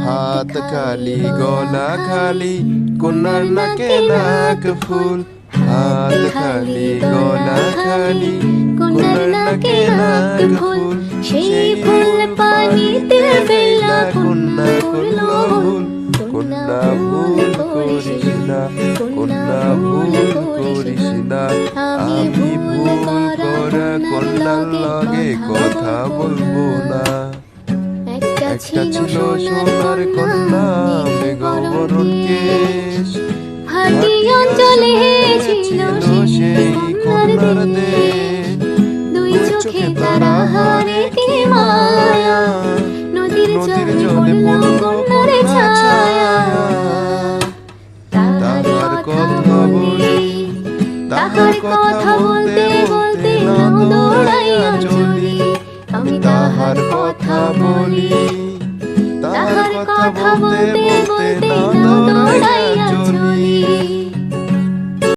হাত খালি গলা খালি কন্যার নাকে নাক ফুল। হাত খালি গলা খালি কন্যার নাকে নাক ফুল। সেই ফুল পানিতে ফেলা কন্যা করলো ভুল। কন্যা ভুল করিস না, কন্যা ভুল করিস না। আমি ভুল করা কন্যার লগে কথা বলবো না। একটা ছিল সোনার কন্যা মেঘবরণ কেশ। ভাটি অঞ্চলে ছিল সেই কন্যার দেশ। দুই চোখে তারা হারে কি মায়া, নদীর জলে পড়ল কন্যার ছায়া। তাহার কথা বলি, তাহার কথা বলতে বলতে নাও দৌড়াইয়া চলি। আমি তাহার কথা বলি, তাহার কথা বলতে বলতে নাও